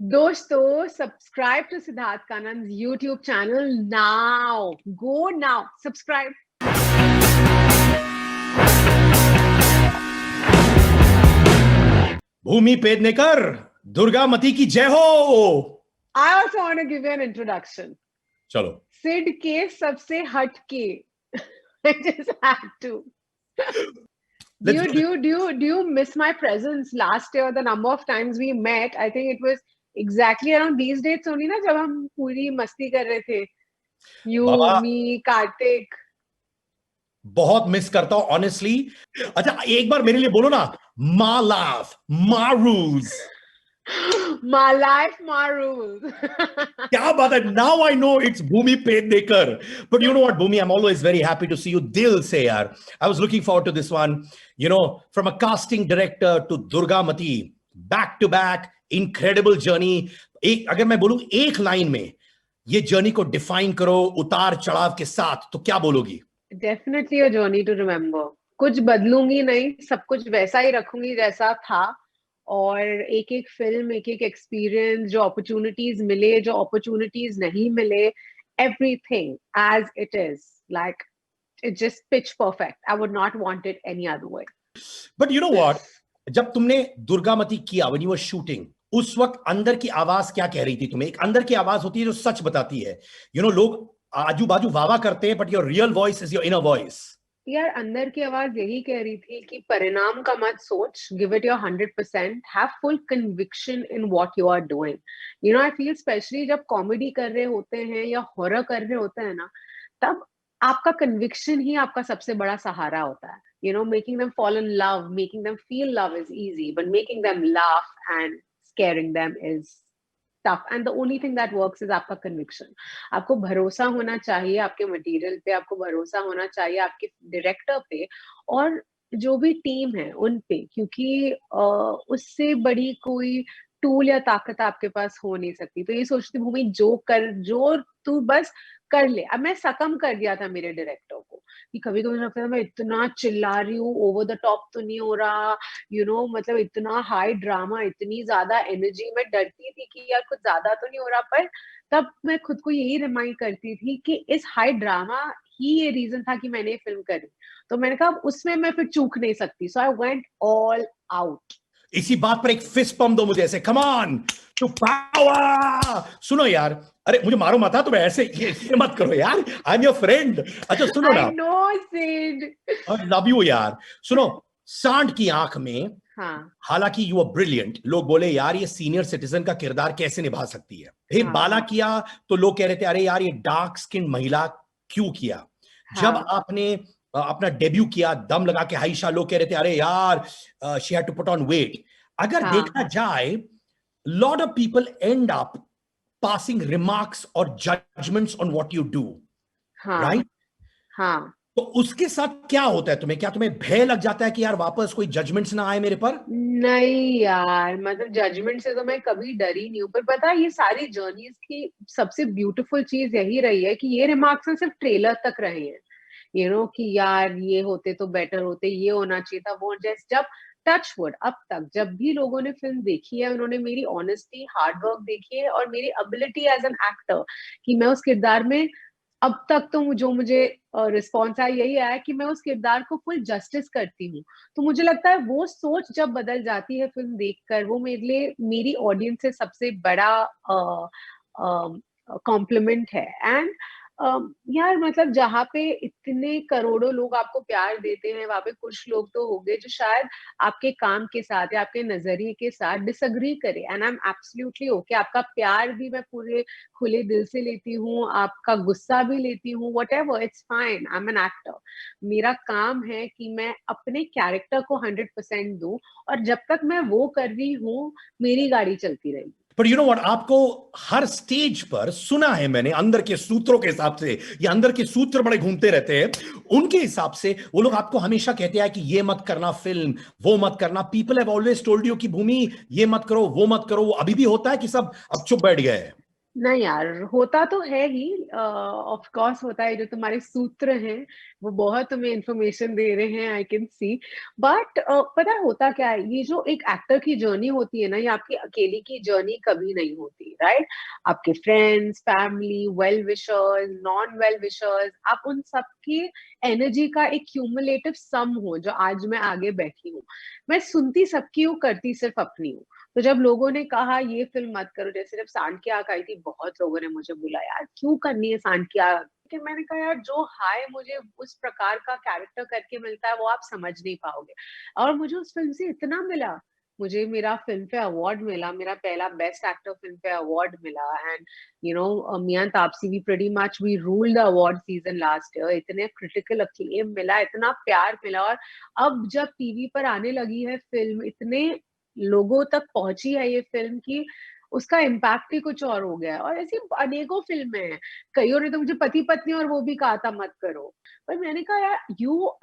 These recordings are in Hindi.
दोस्तों, subscribe to Siddharth Kanan's YouTube channel now. Go now. Subscribe. भूमि पेडनेकर, दुर्गा मती की जय हो। I also want to give you an introduction. चलो। सिड के सबसे हटके. I just had to. Do you miss my presence last year? The number of times we met, I think it was exactly around these dates only ना, जब हम पूरी मस्ती कर रहे थे. You, me, Karthik. बहुत मिस करता हूं ऑनेस्टली। अच्छा, एक बार मेरे लिए बोलो ना, my life my rules. My life, my rules. क्या बात है। Now I know it's Bhumi Pednekar. But you know what Bhumi, I am always very happy to see you. दिल से यार, I was looking forward to this one. You know, from a casting director to Durgamati, back to back incredible journey. एक अगर मैं बोलूं एक लाइन में ये जर्नी को डिफाइन करो उतार चढ़ाव के साथ, तो क्या बोलोगी? Definitely a journey to remember. कुछ बदलूंगी नहीं, सब कुछ वैसा ही रखूंगी जैसा था। और एक एक फिल्म, एक एक एक्सपीरियंस, जो अपॉर्चुनिटीज मिले, जो अपॉर्चुनिटीज नहीं मिले, everything as it is, like it's just pitch perfect. I would not want it any other way. But you know what? जब तुमने दुर्गामती किया, when you were shooting, उस वक्त अंदर की आवाज क्या कह रही थी तुम्हें? एक अंदर की आवाज होती है जो सच बताती है। यू नो, लोग आजू बाजू वावा करते हैं, but your real voice is your inner voice. यार, अंदर की आवाज यही कह रही थी कि परिणाम का मत सोच, give it your 100%, have full conviction in what you are doing. You know, I feel specially जब कॉमेडी कर रहे होते हैं या हॉरर कर रहे होते हैं ना, तब आपका कन्विक्शन ही आपका सबसे बड़ा सहारा होता है। You know, making them fall in love, making them feel love is easy, but making them laugh and scaring them is tough. And the only thing that works is आपका conviction. आपको भरोसा होना चाहिए आपके मटेरियल पे, आपको भरोसा होना चाहिए आपके डायरेक्टर पे और जो भी टीम है उन पे, क्योंकि उससे बड़ी कोई टूल या ताकत आपके पास हो नहीं सकती। तो ये सोचती भूमि, जो तू बस कर ले। अब मैं सकम कर दिया था मेरे डायरेक्टर को कि कभी कभी लगता था मैं इतना चिल्ला रही हूँ, ओवर द टॉप तो नहीं हो रहा, यू नो, मतलब इतना हाई ड्रामा, इतनी ज्यादा एनर्जी। मैं डरती थी कि यार कुछ ज्यादा तो नहीं हो रहा, पर तब मैं खुद को यही रिमाइंड करती थी कि इस हाई ड्रामा ही ये रीजन था कि मैंने ये फिल्म करी। तो मैंने कहा उसमें मैं फिर चूक नहीं सकती, सो आई वेंट ऑल आउट। इसी बात पर एक फिस्ट पंप दो मुझे, ऐसे कम ऑन टू पावर। सुनो यार, अरे मुझे मारो मत, तो मैं ऐसे ये मत करो यार, आई एम योर फ्रेंड। अच्छा सुनो ना, I know Sid, I love you यार। सुनो, सांड की आंख में, हाँ, हालांकि यू आर ब्रिलियंट, लोग बोले यार ये सीनियर सिटीजन का किरदार कैसे निभा सकती है। फिर हाँ, बाला किया तो लोग कह रहे थे अरे यार ये डार्क स्किन महिला क्यों किया। जब हाँ, आपने अपना डेब्यू किया दम लगा के हाइशा, लोग कह रहे थे अरे यार she had to put on weight. अगर हाँ, देखा जाए, lot of people end up passing remarks और judgements on what you do, हाँ, राइट? हाँ। तो उसके साथ क्या होता है तुम्हें? क्या तुम्हें भय लग जाता है कि यार वापस कोई जजमेंट्स ना आए मेरे पर? नहीं यार, मतलब जजमेंट से तो मैं कभी डरी नहीं हूँ, पर पता है ये सारी जर्नीज की सबसे ब्यूटीफुल चीज यही रही है कि ये रिमार्क्स सिर्फ ट्रेलर तक रहे हैं। यू नो कि यार ये होते तो बेटर होते, ये होना चाहिए था, वो जैसे जब टच वुड अब तक जब भी लोगों ने फिल्म देखी है, उन्होंने मेरी ऑनेस्टी, हार्ड वर्क देखी है और मेरी एबिलिटी एज एन एक्टर कि मैं उस किरदार में, अब तक तो जो मुझे रिस्पॉन्स आया यही आया कि मैं उस किरदार को फुल जस्टिस करती हूँ। तो मुझे लगता है वो सोच जब बदल जाती है फिल्म देखकर, वो मेरे लिए, मेरी ऑडियंस से सबसे बड़ा कॉम्प्लीमेंट है। एंड यार, मतलब जहाँ पे इतने करोड़ों लोग आपको प्यार देते हैं, वहां पे कुछ लोग तो होंगे जो शायद आपके काम के साथ या आपके नजरिए के साथ डिसअग्री करे, and I am absolutely okay. आपका प्यार भी मैं पूरे खुले दिल से लेती हूँ, आपका गुस्सा भी लेती हूँ, what ever, it's fine, I am an actor. मेरा काम है कि मैं अपने कैरेक्टर को 100% दूं, और जब तक मैं वो कर रही हूँ मेरी गाड़ी चलती रहेगी। पर यू नो व्हाट, आपको हर स्टेज पर सुना है मैंने, अंदर के सूत्रों के हिसाब से, या अंदर के सूत्र बड़े घूमते रहते हैं, उनके हिसाब से वो लोग आपको हमेशा कहते हैं कि ये मत करना फिल्म, वो मत करना। People have always told you कि भूमि ये मत करो, वो मत करो। वो अभी भी होता है कि सब अब चुप बैठ गए हैं? नहीं यार, होता तो है ही, ऑफ कोर्स होता है। जो तुम्हारे सूत्र हैं वो बहुत तुम्हें इंफॉर्मेशन दे रहे हैं, आई कैन सी। बट पता है होता क्या है, ये जो एक एक्टर की जर्नी होती है ना, ये आपकी अकेली की जर्नी कभी नहीं होती, राइट? आपके friends, family, well wishers, non well wishers, आप उन सबकी एनर्जी का एक क्यूमुलेटिव सम हो, जो आज मैं आगे बैठी हूँ। मैं सुनती सबकी हूँ, करती सिर्फ अपनी हूँ। तो जब लोगों ने कहा ये फिल्म मत करो, जैसे जब सांड की आंख आई थी, बहुत लोगों ने मुझे बोला यार क्यों करनी है सांड की आंख, कि मैंने कहा यार जो हाय मुझे उस प्रकार का कैरेक्टर करके मिलता है वो आप समझ नहीं पाओगे। और मुझे उस फिल्म से इतना मिला। मुझे मेरा फिल्म फेयर अवार्ड मिला, मेरा पहला best actor Filmfare award मिला, एंड मियां तापसी भी pretty much we ruled the award season last year. इतने क्रिटिकल अक्लेम मिला, इतना प्यार मिला। और अब जब टीवी पर आने लगी है फिल्म, इतने लोगों तक पहुंची है ये फिल्म की, उसका इम्पैक्ट ही कुछ और हो गया है। और ऐसी अनेकों फिल्में हैं। कईयों ने तो मुझे पति पत्नी और वो भी कहा था मत करो, पर मैंने कहा यार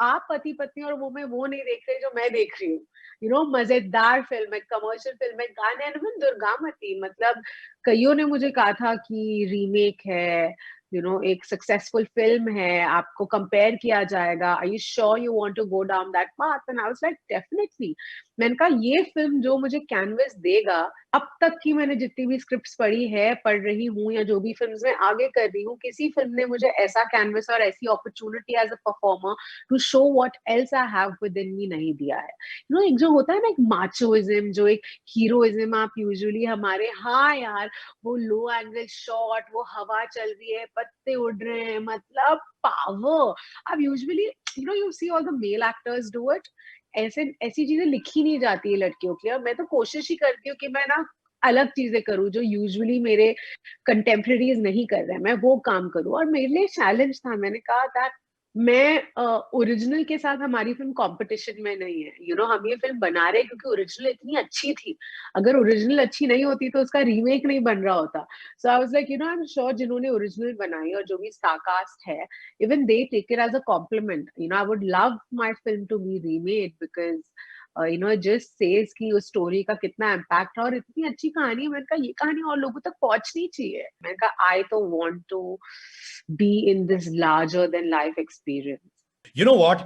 आप पति पत्नी और वो, मैं वो नहीं देख रही जो मैं देख रही हूँ। मजेदार फिल्म है, कमर्शियल फिल्म है, गाने दुर्गामती, मतलब कईयों ने मुझे कहा था कि रीमेक है, एक सक्सेसफुल फिल्म है, आपको कंपेयर किया जाएगा, are you sure you want to go down that path? And I was like definitely. मैंने कहा ये फिल्म जो मुझे कैनवस देगा, अब तक की मैंने जितनी भी स्क्रिप्ट्स पढ़ी है, पढ़ रही हूँ, या जो भी फिल्म्स में आगे कर रही हूँ, किसी फिल्म ने मुझे ऐसा कैनवस और ऐसी opportunity as a performer to show what else I have within me नहीं दिया है। एक जो होता है ना, एक माचोइज्म, जो एक हीरोइज्म आप यूजुअली हमारे, हाँ यार, वो लो एंगल शॉट, वो हवा चल रही है, पत्ते उड़ रहे हैं, मतलब पावर। अब usually you see all the male actors do it. ऐसे ऐसी चीजें लिखी नहीं जाती है लड़कियों के लिए, और मैं तो कोशिश ही करती हूँ कि मैं ना अलग चीजें करूँ जो यूजुअली मेरे कंटेम्प्रेरीज नहीं कर रहे हैं, मैं वो काम करूँ। और मेरे लिए चैलेंज था, मैंने कहा दैट मैं ओरिजिनल के साथ, हमारी फिल्म कंपटीशन में नहीं है। हम ये फिल्म बना रहे हैं क्योंकि ओरिजिनल इतनी अच्छी थी। अगर ओरिजिनल अच्छी नहीं होती तो उसका रीमेक नहीं बन रहा होता। So I was like I am sure जिन्होंने ओरिजिनल बनाई और जो भी स्टारकास्ट है, even they take it as a compliment. I would love my film to be remade, because just says कि उस स्टोरी का कितना इम्पैक्ट है, और इतनी अच्छी कहानी है। मैंने कहा ये कहानी और लोगों तक पहुंचनी चाहिए। मैंने कहा आई तो want to be in this larger than life experience. You know what,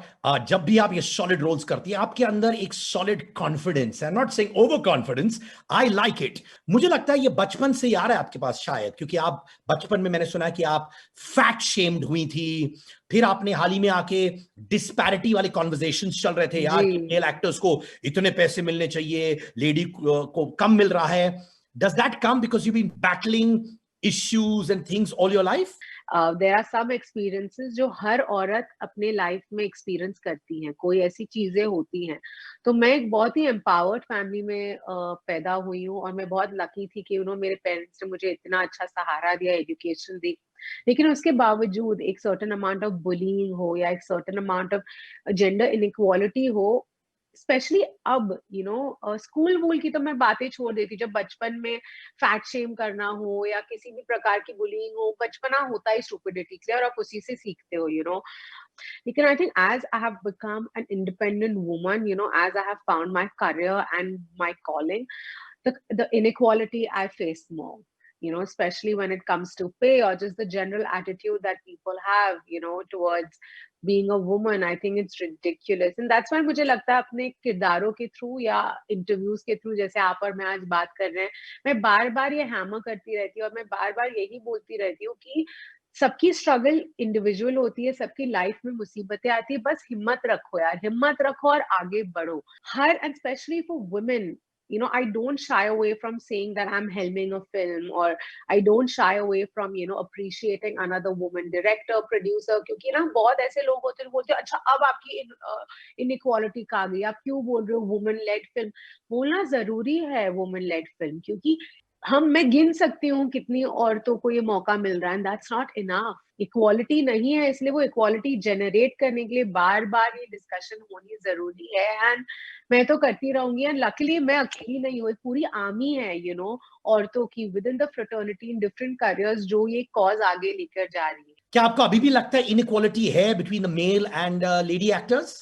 जब भी आप ये सॉलिड रोल्स करती है, आपके अंदर एक सॉलिड कॉन्फिडेंस है, not saying over confidence, I like it. मुझे लगता है ये बचपन से ही आ रहा है आपके पास शायद, क्योंकि आप बचपन में, मैंने सुना है कि आप फैट शेम्ड हुई थी, फिर आपने हाल ही में आके डिस्पैरिटी वाले कॉन्वर्जेशंस चल रहे थे यार कि मेल एक्टर्स को इतने पैसे मिलने चाहिए, लेडी को कम मिल रहा है। Does that come because you been battling issues and things all your life? There are some experiences जो हर औरत अपने लाइफ में एक्सपीरियंस करती हैं, कोई ऐसी चीजें होती हैं। तो मैं एक बहुत ही एम्पावर्ड फैमिली में पैदा हुई हूँ, और मैं बहुत लकी थी कि मेरे पेरेंट्स ने मुझे इतना अच्छा सहारा दिया, एजुकेशन दी। लेकिन उसके बावजूद एक सर्टेन अमाउंट ऑफ बुलिंग हो, या एक certain amount of gender inequality हो, स्पेशली अब स्कूल वूल की तो मैं बातें छोड़ देती। जब बचपन में फैट शेम करना हो या किसी भी प्रकार की बुलिंग हो, बचपना होता है स्टुपिडिटी के लिए, और आप उसी से सीखते हो। लेकिन I think as I have become an independent woman, as I have found my career and my calling, the inequality I face more, especially when it comes to pay, or just the general attitude that people have, towards being a woman. I think it's ridiculous, and that's why मुझे लगता है अपने किरदारों के थ्रू या इंटरव्यूज के थ्रू, जैसे आप और मैं आज बात कर रहे हैं, मैं बार बार ये हैमर करती रहती हूँ, और मैं बार बार यही बोलती रहती हूँ कि सबकी स्ट्रगल इंडिविजुअल होती है, सबकी लाइफ में मुसीबतें आती है, बस हिम्मत रखो यार, हिम्मत रखो और आगे बढ़ो। हर, and specially for women, I don't shy away from saying that I'm helming a film, or I don't shy away from, appreciating another woman director, producer, क्योंकि ना बहुत ऐसे लोग होते हैं बोलते हैं अच्छा अब आपकी इनइक्वालिटी कहाँ गई, आप क्यों बोल रहे हो वुमेन लेड फिल्म? बोलना जरूरी है वुमेन लेड फिल्म, क्योंकि मैं गिन सकती हूँ कितनी औरतों को ये मौका मिल रहा है, दैट्स नॉट इनफ। इक्वालिटी नहीं है, इसलिए वो इक्वालिटी जनरेट करने के लिए बार बार ये डिस्कशन होनी जरूरी है। एंड मैं तो करती रहूंगी, एंड लकीली मैं अकेली नहीं हूँ, एक पूरी आर्मी है औरतों की with in the fraternity in different careers, जो ये कॉज आगे लेकर जा रही है। क्या आपको अभी भी लगता है इनइक्वालिटी है between the male and lady actors?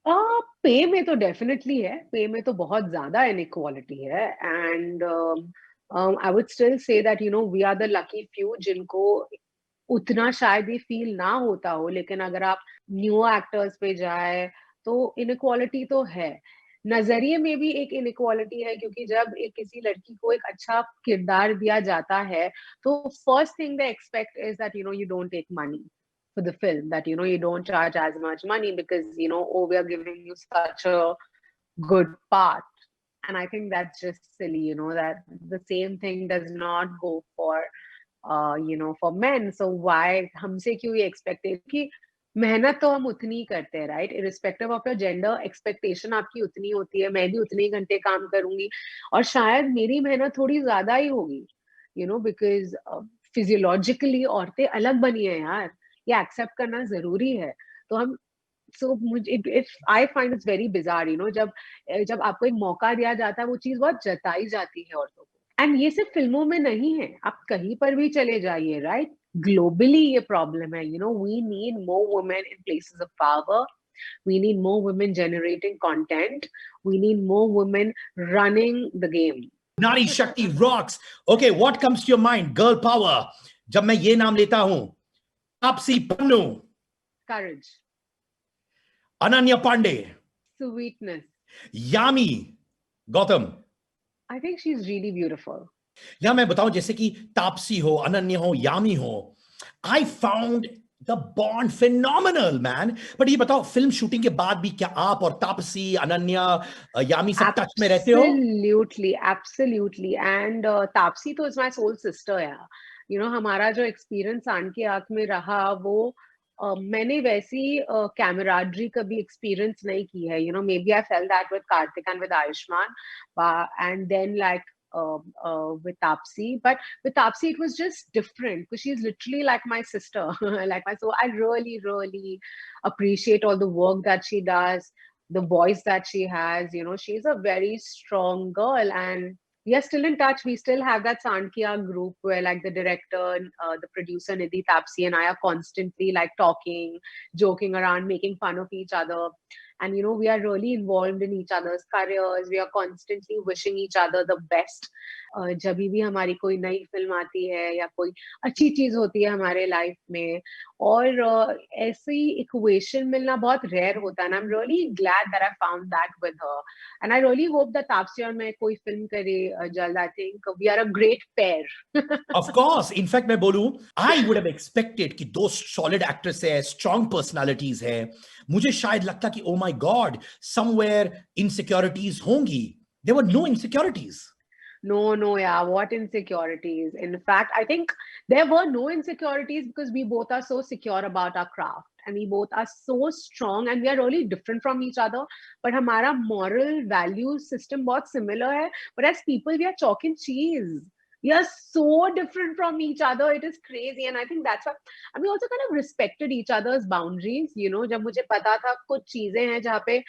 पे में तो डेफिनेटली है, पे में तो बहुत ज्यादा इनइक्वालिटी है। And I would still say that, you know, we are the lucky few जिनको उतना शायद ये फील ना होता हो, लेकिन अगर आप न्यू एक्टर्स पे जाए तो इनइक्वालिटी तो है। नजरिए में भी एक इनइक्वालिटी है, क्योंकि जब एक किसी लड़की को एक अच्छा किरदार दिया जाता है तो first thing they expect is that you know you don't take money for the film, that you know you don't charge as much money because you know, oh, we are giving you such a good part. And I think that's just silly, you know, that the same thing does not go for you know, for men. So why हमसे क्यों ये expect है कि मेहनत तो हम उतनी ही करते हैं, right? Irrespective of your gender, expectation आपकी उतनी होती है, मैं भी उतने ही घंटे काम करूंगी और शायद मेरी मेहनत थोड़ी ज्यादा ही होगी, यू नो, बिकॉज फिजियोलॉजिकली औरतें अलग बनी है यार, ये एक्सेप्ट करना जरूरी है। तो हम सो मुझे if I find its very bizarre, you know, जब जब आपको एक मौका दिया जाता है वो चीज बहुत जताई जाती है औरतों को। एंड ये सिर्फ फिल्मों में नहीं है, आप कहीं पर भी चले जाइए, राइट? ग्लोबली ये प्रॉब्लम है, you know, we need more women in places of power, we need more women generating content, we need more women running the game. Nari Shakti rocks. Okay, what comes to your mind? Girl power. जब मैं ये नाम लेता हूं, Taapsee Pannu, Courage, Ananya Pandey, sweetness. Yami Gautam. I think she's really beautiful. या मैं बताऊं, जैसे कि तापसी हो, अनन्या हो, यामी हो, I found the bond phenomenal man. But ये बताओ, फिल्म शूटिंग के बाद भी क्या आप और तापसी, अनन्या, यामी सब टच में रहते हो? Absolutely, absolutely. And Tapsi तो is my soul sister, yeah. You know, हमारा जो एक्सपीरियंस आन की आंख में रहा वो मैंने वैसी कैमराडरी कभी एक्सपीरियंस नहीं की है, you know, maybe I felt that with Kartik and with Ayushmann, and then like with Tapsi. But with Tapsi, it was just different because she's literally like my sister, like my so I really, really appreciate all the work that she does, the voice that she has. You know, she's a very strong girl, and we are still in touch. We still have that Sandhya group where, like, the director, the producer Nidhi Tapsi, and I are constantly like talking, joking around, making fun of each other. And you know, we are really involved in each other's careers. We are constantly wishing each other the best. जब भी हमारी कोई नई फिल्म आती है या कोई अच्छी चीज होती है हमारे लाइफ में, और ऐसी इक्वेशन मिलना बहुत रेयर होता है। I am really glad that I found that with her, and I really hope that Taapsee और मैं कोई फिल्म करे जल्द। I think we are a great pair. Of course, in fact मैं बोलूं, I would have expected कि दो solid actors है, strong personalities है, मुझे शायद लगता कि oh my god, somewhere insecurities होंगी. There were no insecurities. No, yeah, what insecurities? In fact, I think there were no insecurities because we both are so secure about our craft and we both are so strong and we are really different from each other. But हमारा moral value system बहुत similar है. But as people, we are chalk and cheese. We are so different from each other. It is crazy. And I think that's why, and we also kind of respected each other's boundaries. You know, जब मुझे पता था कुछ चीजें हैं जहाँ पे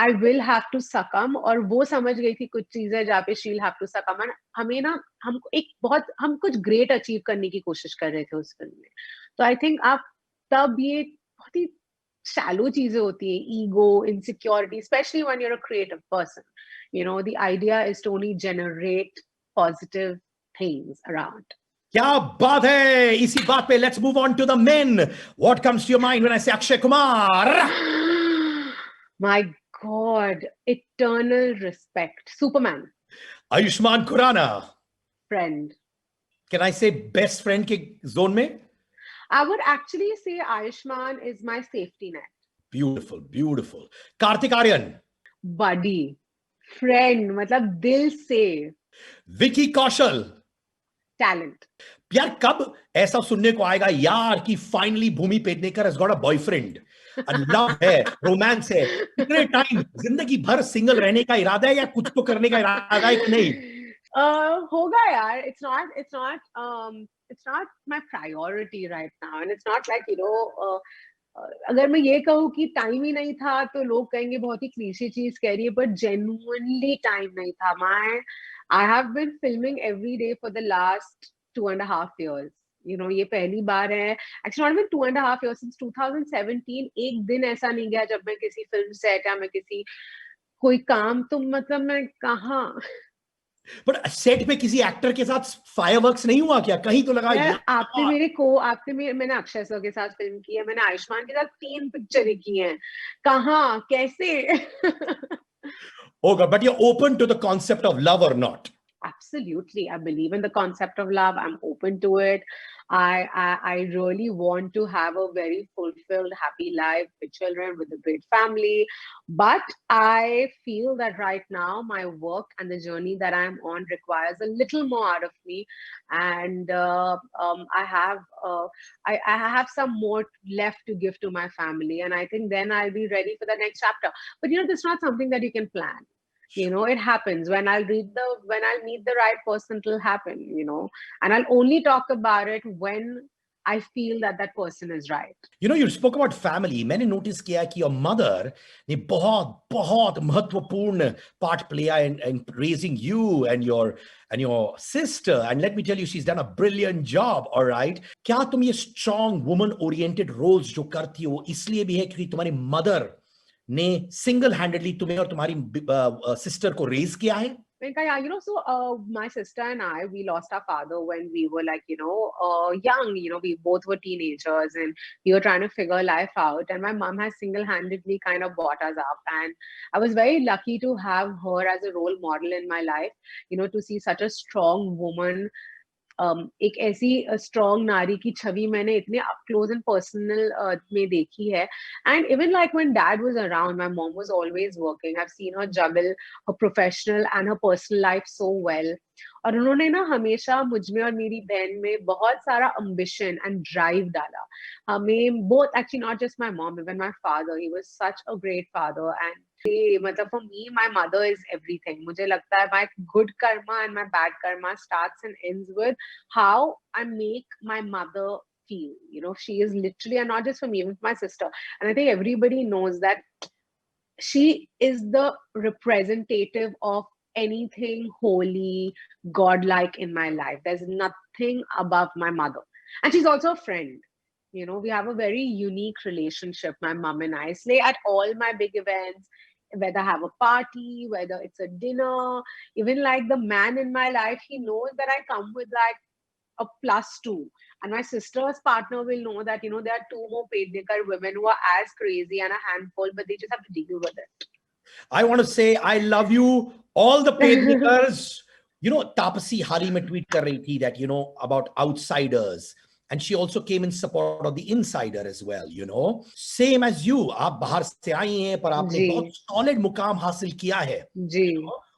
I will have to succumb, और वो समझ गई थी कुछ चीजें जहाँ पे she'll have to succumb, and हमें ना, हम कुछ great achieve करने की कोशिश कर रहे थे उस फिल्म में। तो I think आप तब ये बहुत ही shallow चीजें होती है, ego, insecurity, especially when you're a creative person. You know, the idea is to only generate positive things around. क्या बात है! इसी बात पे let's move on to the men. What comes to your mind when I say Akshay Kumar? My God, eternal respect. Superman. Ayushmann Khurrana. Friend. Can I say best friend के zone में? I would actually say Ayushmann is my safety net. Beautiful, beautiful. Kartik Aaryan. Buddy. Friend, मतलब दिल से. Vicky Kaushal. Talent. यार कब ऐसा सुनने को आएगा यार कि finally Bhumi Pednekar has got a boyfriend, love है, रोमांस है? कितने टाइम जिंदगी भर सिंगल रहने का इरादा है या कुछ तो करने का इरादा है कि नहीं? होगा यार. It's not my priority right now, and it's not like, you know, अगर मैं ये कहूँ कि टाइम ही नहीं था तो लोग कहेंगे बहुत ही क्लीशे चीज कह रही है, बट जेन्युइनली टाइम नहीं था। I have been filming every day for the last 2.5 years. You know, ये पहली बार है, actually not even 2.5 years, since 2017 एक दिन ऐसा नहीं गया जब मैं किसी फिल्म सेट या मैं किसी कोई काम, तो मतलब मैं कहाँ बट सेट पे किसी एक्टर के साथ फायरवर्क्स नहीं हुआ क्या? कहीं तो लगा यार यार। मैंने अक्षय सर के साथ फिल्म की है, मैंने आयुष्मान के साथ 3 पिक्चरें की हैं, कहाँ कैसे? होगा, but you open to the concept of love और not? Absolutely. I believe in the concept of love. I'm open to it. I really want to have a very fulfilled, happy life with children, with a great family. But I feel that right now, my work and the journey that I'm on requires a little more out of me. And I have some more left to give to my family. And I think then I'll be ready for the next chapter. But this is not something that you can plan. It happens when I'll meet the right person. It'll happen, and I'll only talk about it when I feel that that person is right. You spoke about family. मैंने notice किया कि your mother ने बहुत बहुत महत्वपूर्ण part लिया in raising you and your sister. And let me tell you, she's done a brilliant job. All right. क्या तुम ये strong woman oriented roles जो करती हो इसलिए भी है क्योंकि तुम्हारी mother ने single handedly तुम्हें और तुम्हारी sister को raise किया है? My sister and I, we lost our father when we were young. We both were teenagers and we were trying to figure life out. And my mom has single-handedly kind of brought us up. And I was very lucky to have her as a role model in my life, to see such a strong woman. एक ऐसी स्ट्रॉन्ग नारी की छवि मैंने इतने अप क्लोज एंड पर्सनल में देखी है. And even like when dad was around, my mom was always working. I have seen her juggle her professional and her personal life so well. और उन्होंने ना हमेशा मुझ में और मेरी बहन में बहुत सारा अम्बिशन एंड ड्राइव डाला. हमें both, actually not just my mom, even my father, he was such a great father. And मतलब for me, my mother is everything. मुझे लगता है my good karma and my bad karma starts and ends with how I make my mother feel. She is literally, and not just for me, with my sister. And I think everybody knows that she is the representative of anything holy, godlike in my life. There's nothing above my mother. And she's also a friend. We have a very unique relationship, my mom and I. Slay at all my big events, whether I have a party, whether it's a dinner, even like the man in my life, he knows that I come with like a +2. And my sister's partner will know that, there are 2 more Pednekar women who are as crazy and a handful, but they just have to deal with it. I want to say I love you, all the Pednekars. Tapasi हाल में tweet कर रही थी that, about outsiders. And she also came in support of the insider as well, Same as you. आप बाहर से आई हैं पर आपने बहुत solid मुकाम हासिल किया है. जी.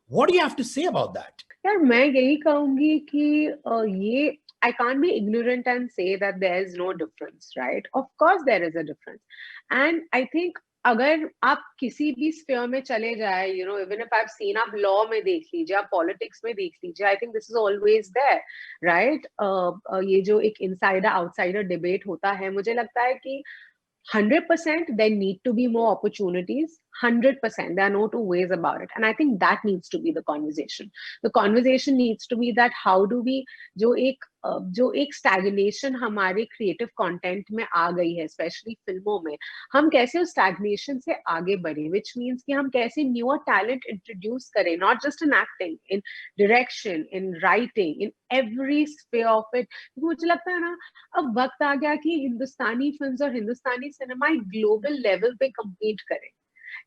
What do you have to say about that? यार मैं यही कहूंगी कि ये I can't be ignorant and say that there is no difference, right? Of course there is a difference. And I think अगर आप किसी भी स्फीयर में चले जाए, even if I've seen, आप लॉ में देख लीजिए, आप पॉलिटिक्स में देख लीजिए, I think this is always there, right? ये जो एक इनसाइडर आउटसाइडर डिबेट होता है, मुझे लगता है कि 100% there need to be more opportunities. 100%, there are no two ways about it. And I think that needs to be the conversation. The conversation needs to be that how do we, जो एक stagnation हमारे creative content में आ गई है, especially फिल्मों में, हम कैसे उस stagnation से आगे बढ़े, which means कि हम कैसे newer talent introduce करें, not just in acting, in direction, in writing, in every sphere of it. मुझे लगता है ना, अब वक्त आ गया कि हिंदुस्तानी फिल्म्स और हिंदुस्तानी सिनेमा एक ग्लोबल लेवल पे compete करें.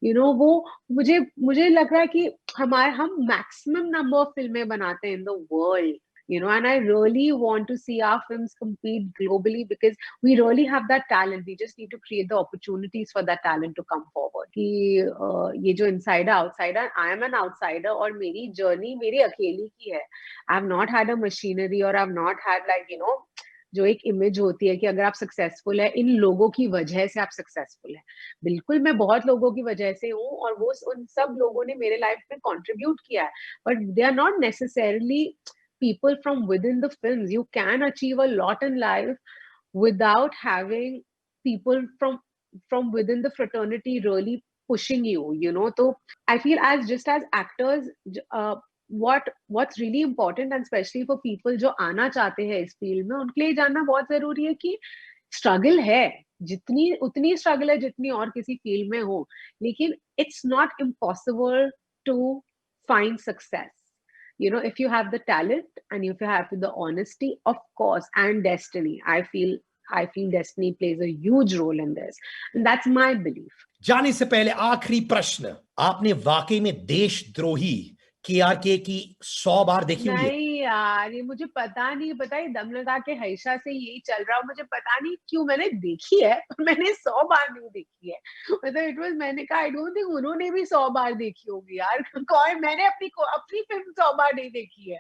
वो मुझे लग रहा है कि हम मैक्सिमम नंबर ऑफ फिल्में बनाते हैं in the world, and I really want to see our films compete globally because we really have that talent. We just need to create the opportunities for that talent to come forward. कि ये जो insider outsider, I am an outsider और मेरी journey मेरी अकेली की है. I have not had a machinery or I have not had जो एक इमेज होती है कि अगर आप सक्सेसफुल है, इन लोगों की वजह से आप सक्सेसफुल है. बिल्कुल मैं बहुत लोगों की वजह से हूँ और वो उन सब लोगों ने मेरे लाइफ में कंट्रीब्यूट किया है, but they are not necessarily people from within the films. You can achieve a lot in life without having people from within the fraternity really pushing you. So I feel as actors, what's really important, and especially for people जो आना चाहते हैं इस फील्ड में, उनके लिए जानना बहुत जरूरी है कि स्ट्रगल है, जितनी उतनी स्ट्रगल है जितनी और किसी फील्ड में हो, लेकिन it's not impossible to find success. You know, if you have the talent and if you have the honesty, of course, and destiny, I feel destiny plays a huge role in this, and that's my belief. जाने से पहले आखिरी प्रश्न, आपने वाकई में देशद्रोही केआरके की 100 बार देखी हुई है? नहीं यार, ये मुझे पता नहीं, पता है दम लगा के हमेशा से यही चल रहा, मुझे पता नहीं क्यों मैंने देखी है, पर मैंने 100 बार नहीं देखी है। मतलब इट वाज, मैंने कहा आई डोंट थिंक उन्होंने भी 100 बार देखी होगी यार। कौन, मैंने अपनी फिल्म 100 बार नहीं देखी है।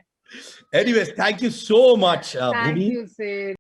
Anyways, thank you so much, thank Bhumi. You sir.